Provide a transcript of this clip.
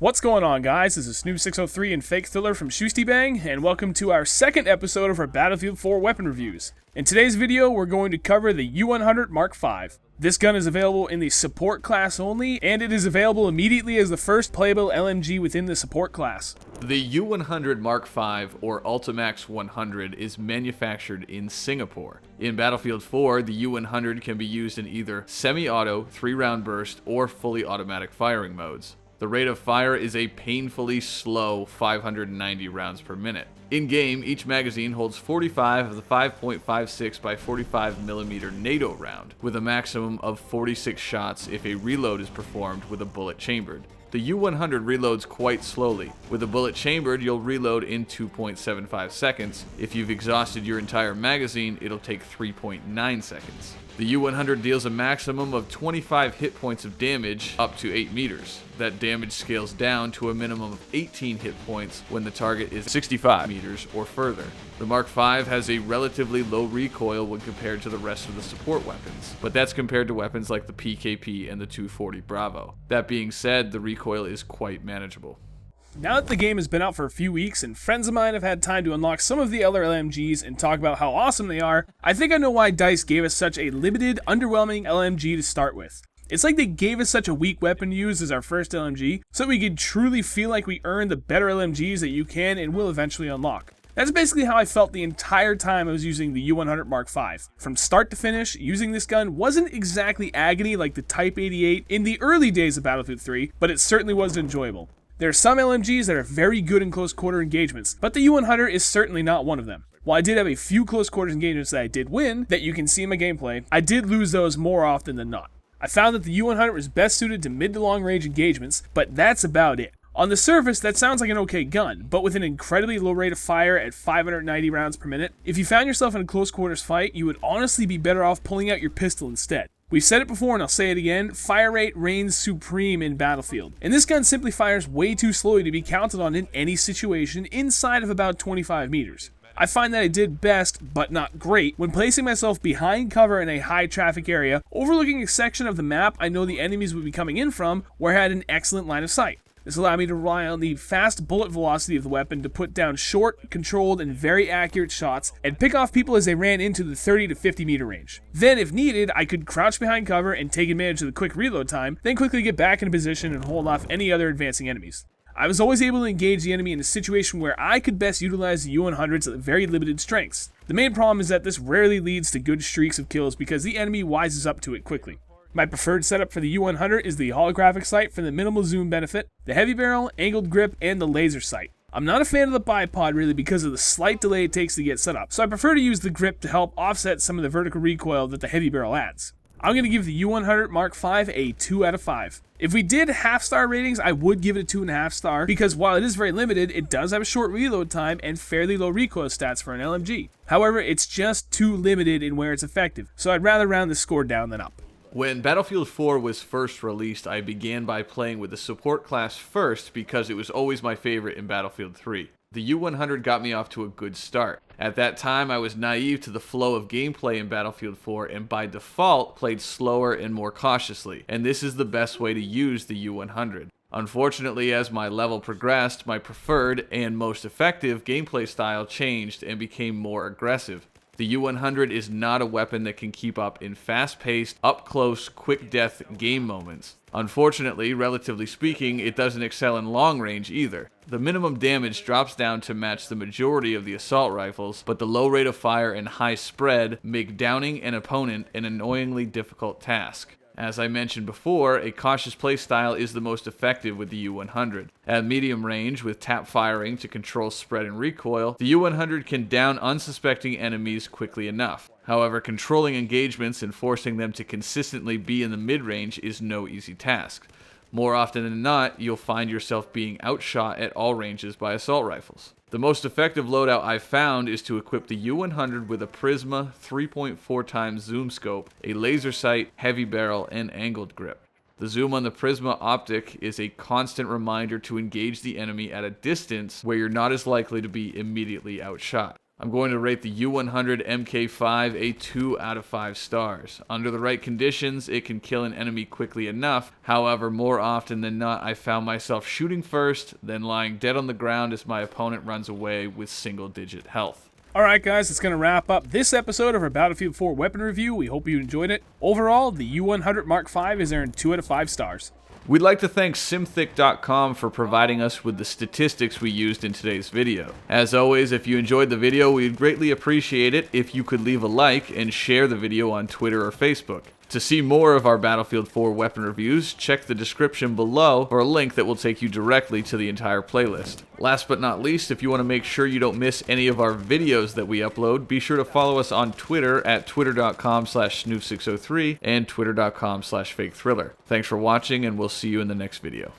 What's going on, guys? This is Snoop603 and Fake Thriller from Shustybang, and welcome to our second episode of our Battlefield 4 weapon reviews. In today's video, we're going to cover the U-100 MK5. This gun is available in the support class only, and it is available immediately as the first playable LMG within the support class. The U-100 MK5, or Ultimax 100, is manufactured in Singapore. In Battlefield 4, the U-100 can be used in either semi-auto, 3-round burst, or fully automatic firing modes. The rate of fire is a painfully slow 590 rounds per minute. In-game, each magazine holds 45 of the 5.56 by 45mm NATO round, with a maximum of 46 shots if a reload is performed with a bullet chambered. The U-100 reloads quite slowly. With a bullet chambered, you'll reload in 2.75 seconds. If you've exhausted your entire magazine, it'll take 3.9 seconds. The U-100 deals a maximum of 25 hit points of damage up to 8 meters. That damage scales down to a minimum of 18 hit points when the target is 65 meters or further. The MK5 has a relatively low recoil when compared to the rest of the support weapons, but that's compared to weapons like the PKP and the 240 Bravo. That being said, the recoil is quite manageable. Now that the game has been out for a few weeks and friends of mine have had time to unlock some of the other LMGs and talk about how awesome they are, I think I know why DICE gave us such a limited, underwhelming LMG to start with. It's like they gave us such a weak weapon to use as our first LMG, so that we could truly feel like we earned the better LMGs that you can and will eventually unlock. That's basically how I felt the entire time I was using the U-100 MK5. From start to finish, using this gun wasn't exactly agony like the Type 88 in the early days of Battlefield 3, but it certainly was enjoyable. There are some LMGs that are very good in close quarter engagements, but the U-100 is certainly not one of them. While I did have a few close quarters engagements that I did win, that you can see in my gameplay, I did lose those more often than not. I found that the U-100 was best suited to mid to long range engagements, but that's about it. On the surface, that sounds like an okay gun, but with an incredibly low rate of fire at 590 rounds per minute, if you found yourself in a close quarters fight, you would honestly be better off pulling out your pistol instead. We've said it before and I'll say it again, fire rate reigns supreme in Battlefield. And this gun simply fires way too slowly to be counted on in any situation inside of about 25 meters. I find that I did best, but not great, when placing myself behind cover in a high traffic area, overlooking a section of the map I know the enemies would be coming in from, where I had an excellent line of sight. This allowed me to rely on the fast bullet velocity of the weapon to put down short, controlled, and very accurate shots, and pick off people as they ran into the 30 to 50 meter range. Then, if needed, I could crouch behind cover and take advantage of the quick reload time, then quickly get back into position and hold off any other advancing enemies. I was always able to engage the enemy in a situation where I could best utilize the U-100's very limited strengths. The main problem is that this rarely leads to good streaks of kills because the enemy wises up to it quickly. My preferred setup for the U-100 is the holographic sight for the minimal zoom benefit, the heavy barrel, angled grip, and the laser sight. I'm not a fan of the bipod really because of the slight delay it takes to get set up, so I prefer to use the grip to help offset some of the vertical recoil that the heavy barrel adds. I'm going to give the U-100 MK5 a 2 out of 5. If we did half-star ratings, I would give it a 2.5 star because while it is very limited, it does have a short reload time and fairly low recoil stats for an LMG. However, it's just too limited in where it's effective, so I'd rather round the score down than up. When Battlefield 4 was first released, I began by playing with the support class first because it was always my favorite in Battlefield 3. The U-100 got me off to a good start. At that time, I was naive to the flow of gameplay in Battlefield 4 and by default played slower and more cautiously, and this is the best way to use the U-100. Unfortunately, as my level progressed, my preferred and most effective gameplay style changed and became more aggressive. The U-100 is not a weapon that can keep up in fast-paced, up-close, quick-death game moments. Unfortunately, relatively speaking, it doesn't excel in long range either. The minimum damage drops down to match the majority of the assault rifles, but the low rate of fire and high spread make downing an opponent an annoyingly difficult task. As I mentioned before, a cautious playstyle is the most effective with the U-100. At medium range, with tap firing to control spread and recoil, the U-100 can down unsuspecting enemies quickly enough. However, controlling engagements and forcing them to consistently be in the mid-range is no easy task. More often than not, you'll find yourself being outshot at all ranges by assault rifles. The most effective loadout I've found is to equip the U-100 with a Prisma 3.4x zoom scope, a laser sight, heavy barrel, and angled grip. The zoom on the Prisma optic is a constant reminder to engage the enemy at a distance where you're not as likely to be immediately outshot. I'm going to rate the U-100 MK5 a 2 out of 5 stars. Under the right conditions, it can kill an enemy quickly enough. However, more often than not, I found myself shooting first, then lying dead on the ground as my opponent runs away with single-digit health. Alright guys, that's going to wrap up this episode of our Battlefield 4 weapon review. We hope you enjoyed it. Overall, the U-100 Mark V is earned 2 out of 5 stars. We'd like to thank Simthick.com for providing us with the statistics we used in today's video. As always, if you enjoyed the video, we'd greatly appreciate it if you could leave a like and share the video on Twitter or Facebook. To see more of our Battlefield 4 weapon reviews, check the description below for a link that will take you directly to the entire playlist. Last but not least, if you want to make sure you don't miss any of our videos that we upload, be sure to follow us on Twitter at twitter.com/snoof603 and twitter.com/fakethriller. Thanks for watching, and we'll see you in the next video.